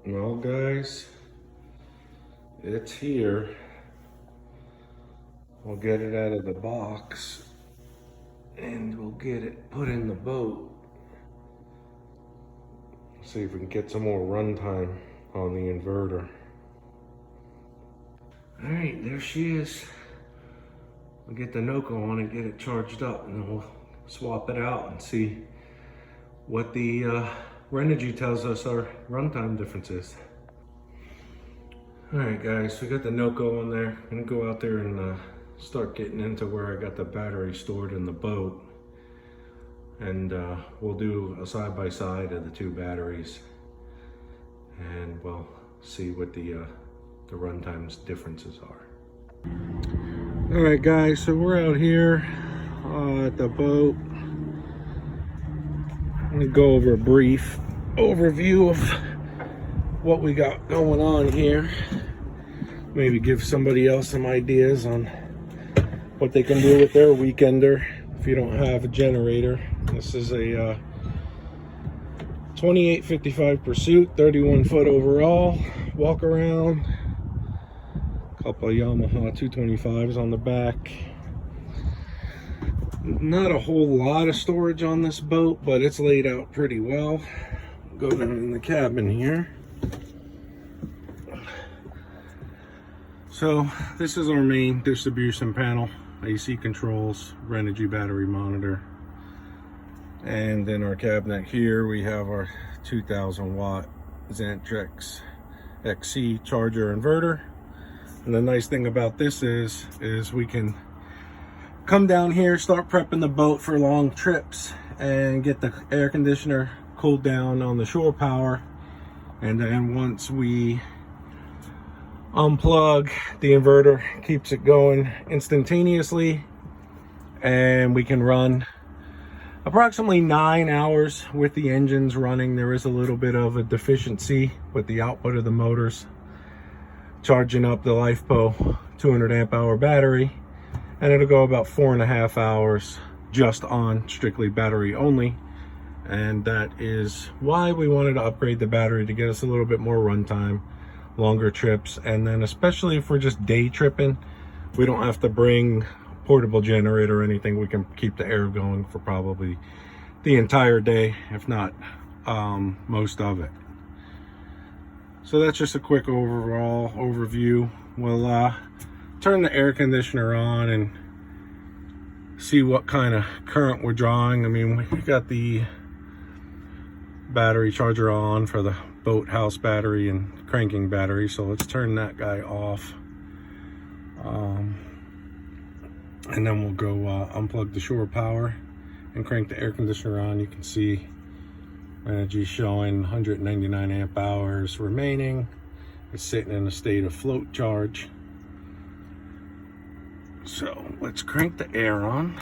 Well, guys, it's here. We'll get it out of the box and we'll get it put in the boat. See if we can get some more runtime on the inverter. All right, there she is. We'll get the NOCO on and get it charged up, and then we'll swap it out and see what the Redodo tells us our runtime difference is. All right, guys, we got the NOCO on there. I'm gonna go out there and start getting into where I got the battery stored in the boat, and we'll do a side-by-side of the two batteries, and we'll see what the runtime's differences are. All right, guys, so we're out here at the boat. I'm gonna go over a brief overview of what we got going on here. Maybe give somebody else some ideas on what they can do with their weekender if you don't have a generator. This is a 2855 Pursuit, 31 foot overall, walk around. Couple of Yamaha 225s on the back. Not a whole lot of storage on this boat, but it's laid out pretty well. Go down in the cabin here. So this is our main distribution panel. AC controls, Redodo battery monitor. And in our cabinet here we have our 2000 watt Xantrex XC charger inverter. And the nice thing about this is we can come down here, start prepping the boat for long trips, and get the air conditioner cooled down on the shore power. And then once we unplug, the inverter keeps it going instantaneously, and we can run approximately 9 hours with the engines running. There is a little bit of a deficiency with the output of the motors, charging up the Lifopo 200 amp hour battery, and it'll go about 4.5 hours just on strictly battery only. And that is why we wanted to upgrade the battery, to get us a little bit more runtime, longer trips. And then especially if we're just day tripping, we don't have to bring a portable generator or anything. We can keep the air going for probably the entire day, if not most of it. So that's just a quick overall overview. We'll turn the air conditioner on and see what kind of current we're drawing. I mean, we got the battery charger on for the boat house battery and cranking battery, so let's turn that guy off. And then we'll go unplug the shore power and crank the air conditioner on. You can see energy showing 199 amp hours remaining. It's sitting in a state of float charge. So let's crank the air on.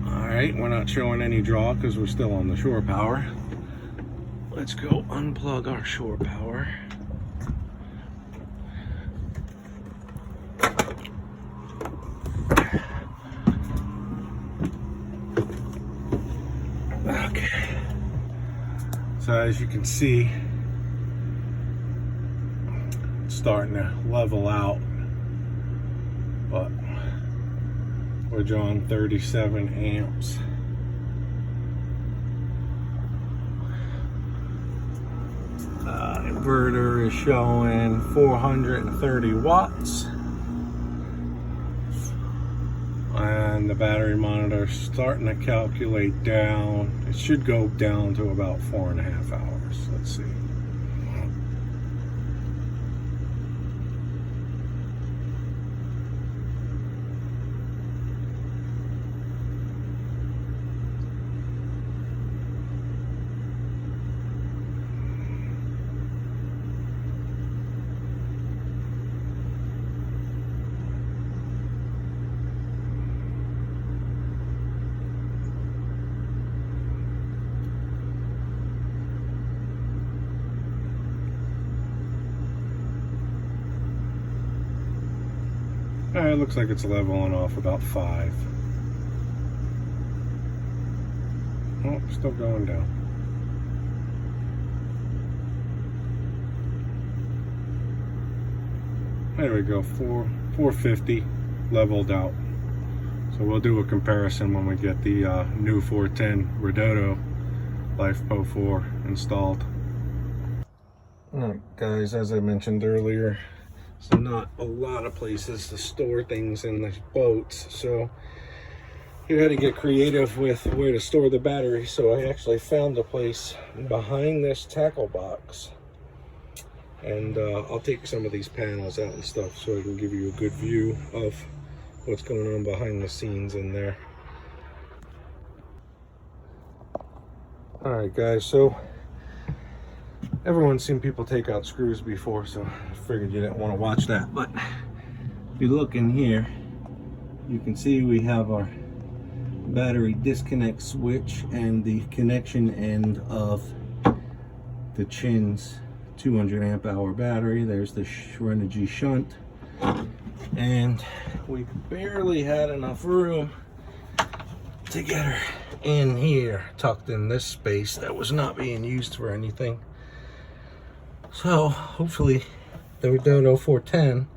All right, we're not showing any draw because we're still on the shore power. Let's go unplug our shore power. Okay, so as you can see, it's starting to level out, but we're drawing 37 amps. Inverter is showing 430 watts. And the battery monitor is starting to calculate down. It should go down to about 4.5 hours. Let's see. It looks like it's leveling off about 5. Oh, still going down. There we go, 450 leveled out. So we'll do a comparison when we get the new 410 Redodo Lifopo4 installed. Alright guys, as I mentioned earlier, there's not a lot of places to store things in the boats, so you had to get creative with where to store the battery. So I actually found a place behind this tackle box, and I'll take some of these panels out and stuff so I can give you a good view of what's going on behind the scenes in there. All right guys, so everyone's seen people take out screws before, so I figured you didn't want to watch that. But if you look in here, you can see we have our battery disconnect switch and the connection end of the Chins 200 amp hour battery. There's the Redodo shunt, and we barely had enough room to get her in here, tucked in this space that was not being used for anything. So hopefully the Redodo 410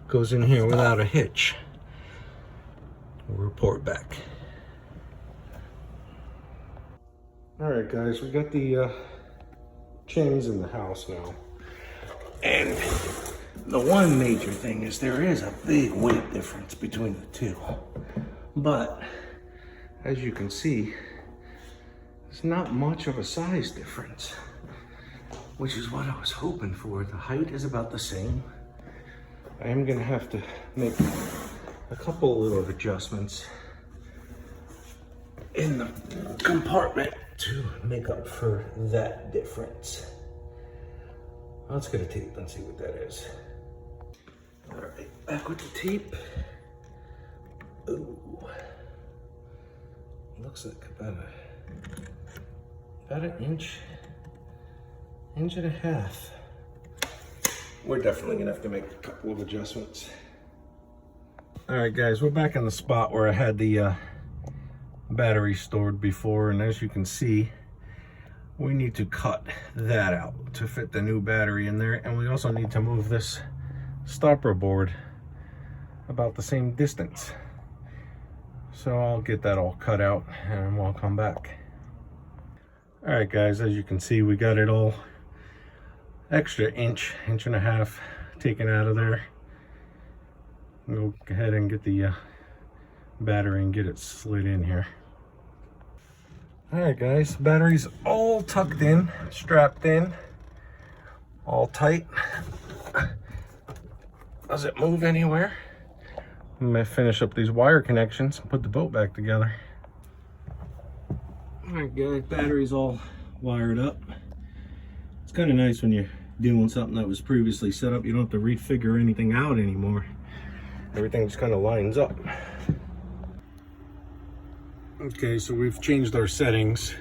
goes in here without a hitch. We'll report back. All right guys, we got the Chins in the house now, and the one major thing is there is a big weight difference between the two, but as you can see, there's not much of a size difference, which is what I was hoping for. The height is about the same. I am gonna have to make a couple little adjustments in the compartment to make up for that difference. Let's get a tape and see what that is. All right, back with the tape. Ooh, looks like about an inch and a half. We're definitely gonna have to make a couple of adjustments. All right guys, we're back in the spot where I had the battery stored before, and as you can see, we need to cut that out to fit the new battery in there, and we also need to move this stopper board about the same distance. So I'll get that all cut out and we'll come back. All right guys, as you can see, we got it all extra inch and a half taken out of there. We'll go ahead and get the battery and get it slid in here. All right guys, battery's all tucked in, strapped in, all tight. Does it move anywhere? I'm gonna finish up these wire connections and put the boat back together. All right guys, battery's all wired up. It's kind of nice when you're doing something that was previously set up. You don't have to refigure anything out anymore. Everything just kind of lines up. Okay, so we've changed our settings.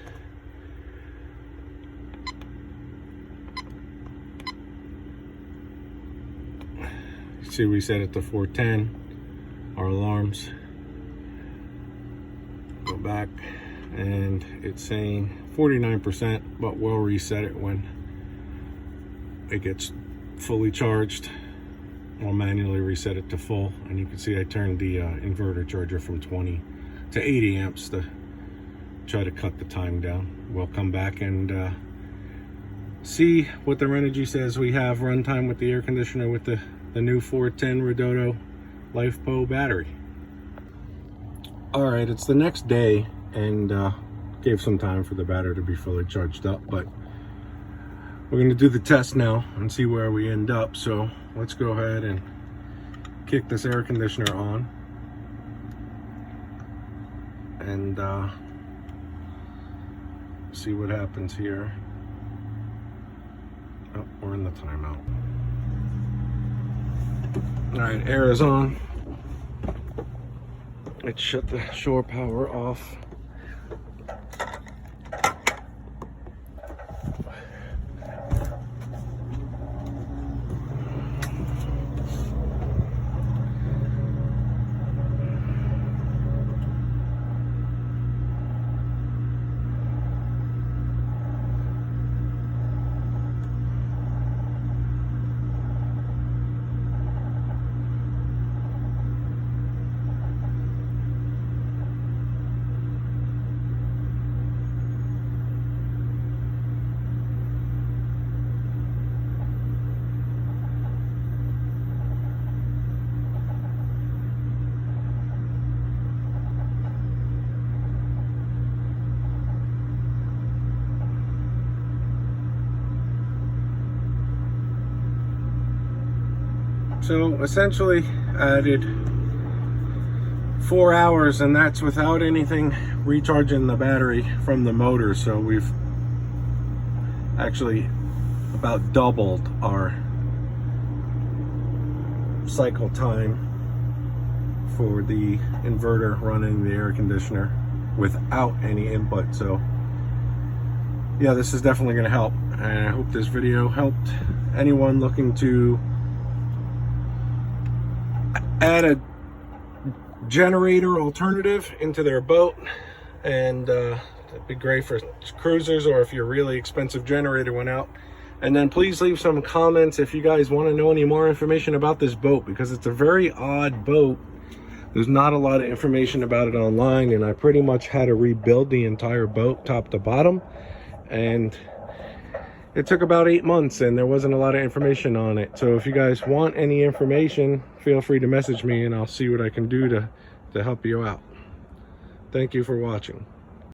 See, we set it to 410. Our alarms. Go back, and it's saying 49%, but we'll reset it when it gets fully charged. I'll manually reset it to full, and you can see I turned the inverter charger from 20 to 80 amps to try to cut the time down. We'll come back and see what the Redodo says we have runtime with the air conditioner with the new 410 Redodo Lifopo battery. All right, it's the next day, and gave some time for the battery to be fully charged up, but we're going to do the test now and see where we end up. So let's go ahead and kick this air conditioner on and see what happens here. Oh, we're in the timeout. All right, air is on. Let's shut the shore power off. So essentially added 4 hours, and that's without anything recharging the battery from the motor. So we've actually about doubled our cycle time for the inverter running the air conditioner without any input. So yeah, this is definitely going to help, and I hope this video helped anyone looking to add a generator alternative into their boat. And it'd be great for cruisers, or if your really expensive generator went out. And then please leave some comments if you guys want to know any more information about this boat, because it's a very odd boat. There's not a lot of information about it online, and I pretty much had to rebuild the entire boat top to bottom, and it took about 8 months, and there wasn't a lot of information on it. So if you guys want any information, feel free to message me and I'll see what I can do to help you out. Thank you for watching.